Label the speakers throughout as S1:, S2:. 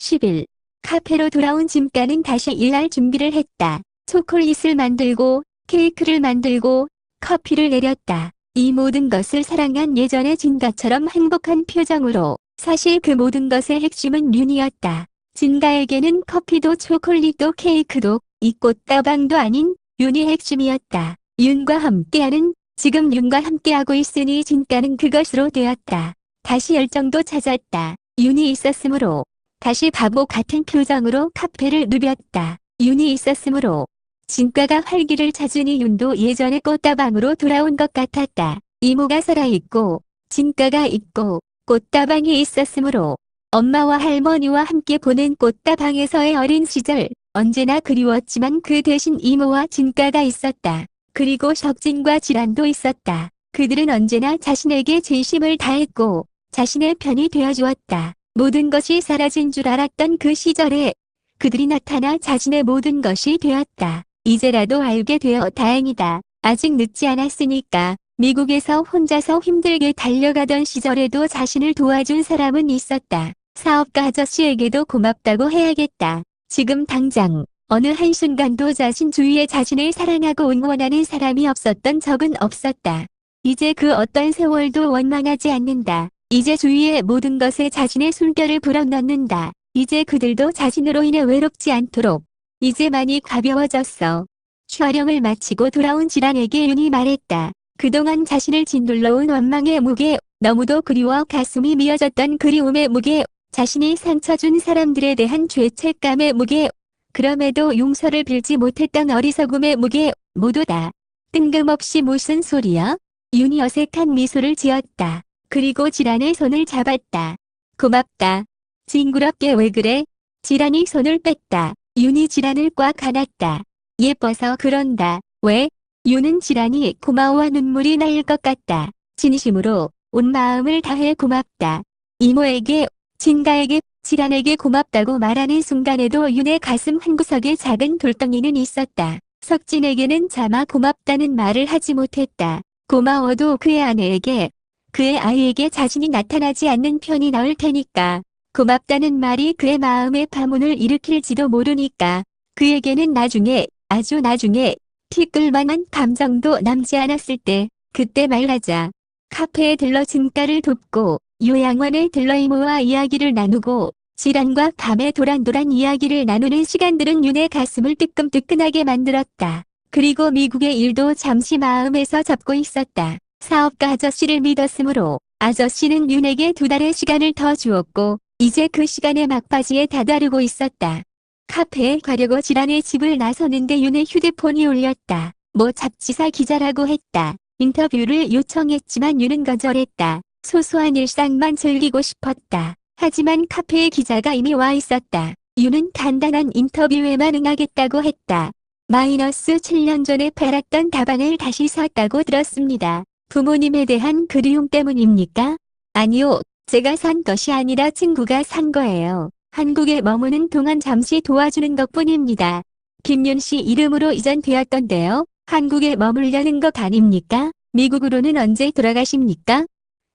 S1: 10일. 카페로 돌아온 진가는 다시 일할 준비를 했다. 초콜릿을 만들고 케이크를 만들고 커피를 내렸다. 이 모든 것을 사랑한 예전의 진가처럼 행복한 표정으로. 사실 그 모든 것의 핵심은 윤이었다. 진가에게는 커피도 초콜릿도 케이크도 이 꽃다방도 아닌 윤이 핵심이었다. 윤과 함께하는, 지금 윤과 함께하고 있으니 진가는 그것으로 되었다. 다시 열정도 찾았다. 윤이 있었으므로. 다시 바보 같은 표정으로 카페를 누볐다. 윤이 있었으므로. 진가가 활기를 찾으니 윤도 예전의 꽃다방으로 돌아온 것 같았다. 이모가 살아있고 진가가 있고 꽃다방이 있었으므로. 엄마와 할머니와 함께 보낸 꽃다방에서의 어린 시절, 언제나 그리웠지만 그 대신 이모와 진가가 있었다. 그리고 석진과 지란도 있었다. 그들은 언제나 자신에게 진심을 다했고 자신의 편이 되어주었다. 모든 것이 사라진 줄 알았던 그 시절에 그들이 나타나 자신의 모든 것이 되었다. 이제라도 알게 되어 다행이다. 아직 늦지 않았으니까. 미국에서 혼자서 힘들게 달려가던 시절에도 자신을 도와준 사람은 있었다. 사업가 아저씨에게도 고맙다고 해야겠다. 지금 당장 어느 한순간도 자신 주위에 자신을 사랑하고 응원하는 사람이 없었던 적은 없었다. 이제 그 어떤 세월도 원망하지 않는다. 이제 주위의 모든 것에 자신의 숨결을 불어넣는다. 이제 그들도 자신으로 인해 외롭지 않도록. 이제 많이 가벼워졌어. 촬영을 마치고 돌아온 지란에게 윤이 말했다. 그동안 자신을 짓눌러온 원망의 무게, 너무도 그리워 가슴이 미어졌던 그리움의 무게, 자신이 상처 준 사람들에 대한 죄책감의 무게, 그럼에도 용서를 빌지 못했던 어리석음의 무게, 모두 다. 뜬금없이 무슨 소리야? 윤이 어색한 미소를 지었다. 그리고 지란의 손을 잡았다. 고맙다. 징그럽게 왜 그래? 지란이 손을 뺐다. 윤이 지란을 꽉 안았다. 예뻐서 그런다. 왜? 윤은 지란이 고마워 눈물이 날 것 같다. 진심으로 온 마음을 다해 고맙다. 이모에게, 진가에게, 지란에게 고맙다고 말하는 순간에도 윤의 가슴 한구석에 작은 돌덩이는 있었다. 석진에게는 차마 고맙다는 말을 하지 못했다. 고마워도 그의 아내에게, 그의 아이에게 자신이 나타나지 않는 편이 나을 테니까. 고맙다는 말이 그의 마음에 파문을 일으킬지도 모르니까. 그에게는 나중에, 아주 나중에 티끌만한 감정도 남지 않았을 때, 그때 말하자. 카페에 들러 진가를 돕고 요양원에 들러 이모와 이야기를 나누고 지란과 밤에 도란도란 이야기를 나누는 시간들은 윤의 가슴을 뜨끔뜨끈하게 만들었다. 그리고 미국의 일도 잠시 마음에서 접고 있었다. 사업가 아저씨를 믿었으므로 아저씨는 윤에게 2달의 시간을 더 주었고 이제 그 시간의 막바지에 다다르고 있었다. 카페에 가려고 지란의 집을 나서는데 윤의 휴대폰이 울렸다. 뭐 잡지사 기자라고 했다. 인터뷰를 요청했지만 윤은 거절했다. 소소한 일상만 즐기고 싶었다. 하지만 카페에 기자가 이미 와 있었다. 윤은 간단한 인터뷰에만 응하겠다고 했다. -7년 전에 팔았던 다방을 다시 샀다고 들었습니다. 부모님에 대한 그리움 때문입니까? 아니요. 제가 산 것이 아니라 친구가 산 거예요. 한국에 머무는 동안 잠시 도와주는 것뿐입니다. 김윤 씨 이름으로 이전되었던데요. 한국에 머물려는 것 아닙니까? 미국으로는 언제 돌아가십니까?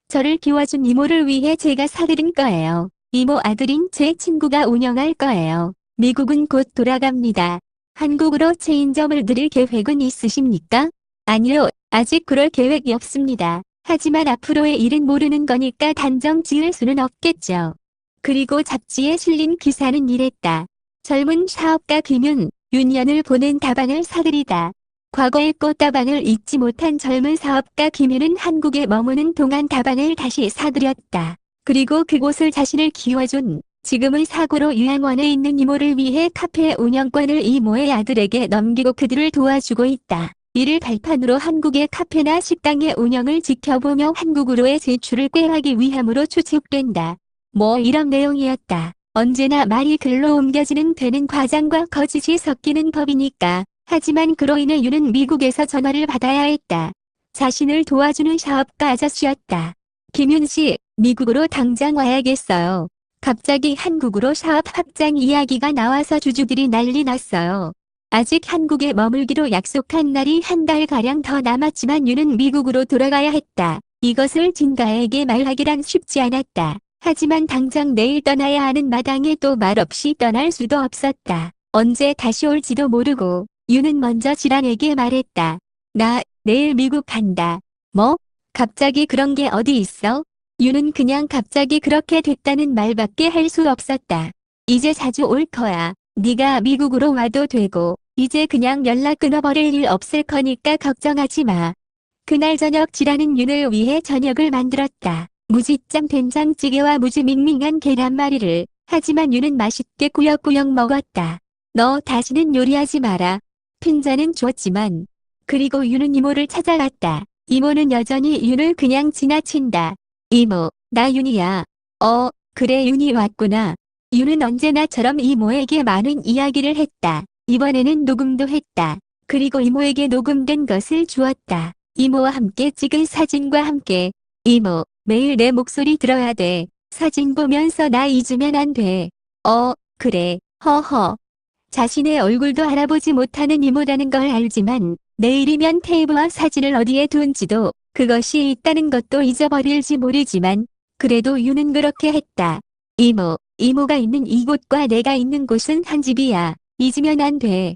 S1: 저를 키워준 이모를 위해 제가 사들인 거예요. 이모 아들인 제 친구가 운영할 거예요. 미국은 곧 돌아갑니다. 한국으로 체인점을 들일 계획은 있으십니까? 아니요, 아직 그럴 계획이 없습니다. 하지만 앞으로의 일은 모르는 거니까 단정 지을 수는 없겠죠. 그리고 잡지에 실린 기사는 이랬다. 젊은 사업가 김윤, 윤연을 보낸 다방을 사들이다. 과거의 꽃다방을 잊지 못한 젊은 사업가 김윤은 한국에 머무는 동안 다방을 다시 사들였다. 그리고 그곳을 자신을 키워준, 지금은 사고로 요양원에 있는 이모를 위해 카페 운영권을 이모의 아들에게 넘기고 그들을 도와주고 있다. 이를 발판으로 한국의 카페나 식당의 운영을 지켜보며 한국으로의 제출을 꾀하기 위함으로 추측된다. 뭐 이런 내용이었다. 언제나 말이 글로 옮겨지는 되는 과장과 거짓이 섞이는 법이니까. 하지만 그로 인해 윤은 미국에서 전화를 받아야 했다. 자신을 도와주는 사업가 아저씨였다. 김윤 씨, 미국으로 당장 와야겠어요. 갑자기 한국으로 사업 확장 이야기가 나와서 주주들이 난리 났어요. 아직 한국에 머물기로 약속한 날이 1달가량 더 남았지만 윤은 미국으로 돌아가야 했다. 이것을 진가에게 말하기란 쉽지 않았다. 하지만 당장 내일 떠나야 하는 마당에 또 말없이 떠날 수도 없었다. 언제 다시 올지도 모르고 윤은 먼저 지란에게 말했다. 나 내일 미국 간다. 뭐? 갑자기 그런 게 어디 있어? 윤은 그냥 갑자기 그렇게 됐다는 말밖에 할 수 없었다. 이제 자주 올 거야. 네가 미국으로 와도 되고 이제 그냥 연락 끊어버릴 일 없을 거니까 걱정하지 마. 그날 저녁 지란은 윤을 위해 저녁을 만들었다. 무지짱 된장찌개와 무지 밍밍한 계란말이를. 하지만 윤은 맛있게 꾸역꾸역 먹었다. 너 다시는 요리하지 마라. 핀잔은 줬지만. 그리고 윤은 이모를 찾아갔다. 이모는 여전히 윤을 그냥 지나친다. 이모, 나 윤이야. 그래 윤이 왔구나. 윤은 언제나처럼 이모에게 많은 이야기를 했다. 이번에는 녹음도 했다. 그리고 이모에게 녹음된 것을 주었다. 이모와 함께 찍은 사진과 함께. 이모, 매일 내 목소리 들어야 돼. 사진 보면서 나 잊으면 안 돼. 그래, 허허. 자신의 얼굴도 알아보지 못하는 이모라는 걸 알지만 내일이면 테이프와 사진을 어디에 둔지도 그것이 있다는 것도 잊어버릴지 모르지만 그래도 윤은 그렇게 했다. 이모, 이모가 있는 이곳과 내가 있는 곳은 한 집이야. 잊으면 안 돼.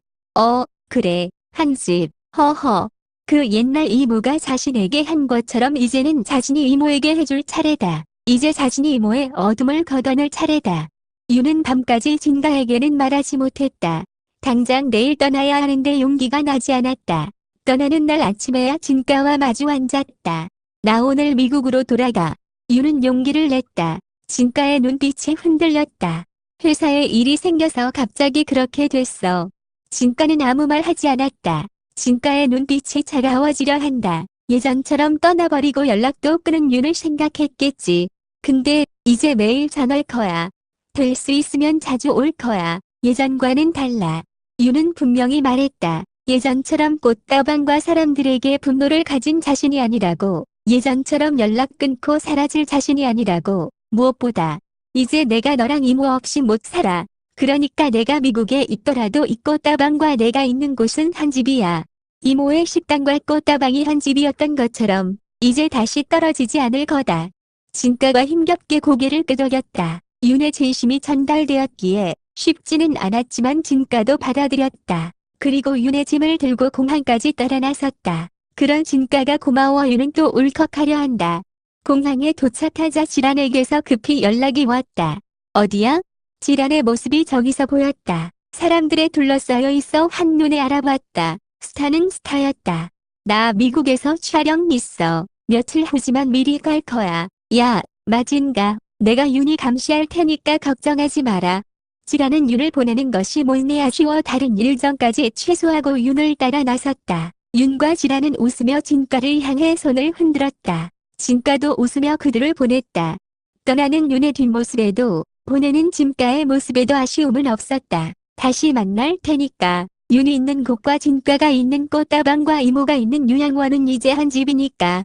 S1: 그래, 한 집, 허허. 그 옛날 이모가 자신에게 한 것처럼 이제는 자신이 이모에게 해줄 차례다. 이제 자신이 이모의 어둠을 걷어낼 차례다. 윤은 밤까지 진가에게는 말하지 못했다. 당장 내일 떠나야 하는데 용기가 나지 않았다. 떠나는 날 아침에야 진가와 마주 앉았다. 나 오늘 미국으로 돌아가. 윤은 용기를 냈다. 진가의 눈빛이 흔들렸다. 회사에 일이 생겨서 갑자기 그렇게 됐어. 진가는 아무 말 하지 않았다. 진가의 눈빛이 차가워지려 한다. 예전처럼 떠나버리고 연락도 끊은 윤을 생각했겠지. 근데 이제 매일 전화할 거야. 될 수 있으면 자주 올 거야. 예전과는 달라. 윤은 분명히 말했다. 예전처럼 꽃다방과 사람들에게 분노를 가진 자신이 아니라고. 예전처럼 연락 끊고 사라질 자신이 아니라고. 무엇보다 이제 내가 너랑 이모 없이 못 살아. 그러니까 내가 미국에 있더라도 이 꽃다방과 내가 있는 곳은 한 집이야. 이모의 식당과 꽃다방이 한 집이었던 것처럼 이제 다시 떨어지지 않을 거다. 진가가 힘겹게 고개를 끄덕였다. 윤의 진심이 전달되었기에 쉽지는 않았지만 진가도 받아들였다. 그리고 윤의 짐을 들고 공항까지 따라 나섰다. 그런 진가가 고마워 윤은 또 울컥하려 한다. 공항에 도착하자 지란에게서 급히 연락이 왔다. 어디야? 지란의 모습이 저기서 보였다. 사람들에 둘러싸여 있어 한눈에 알아봤다. 스타는 스타였다. 나 미국에서 촬영 있어. 며칠 후지만 미리 갈 거야. 야, 마진가. 내가 윤이 감시할 테니까 걱정하지 마라. 지란은 윤을 보내는 것이 몰래 아쉬워 다른 일정까지 취소하고 윤을 따라 나섰다. 윤과 지란은 웃으며 진가를 향해 손을 흔들었다. 진가도 웃으며 그들을 보냈다. 떠나는 윤의 뒷모습에도 보내는 진가의 모습에도 아쉬움은 없었다. 다시 만날 테니까. 윤이 있는 곳과 진가가 있는 꽃다방과 이모가 있는 요양원은 이제 한 집이니까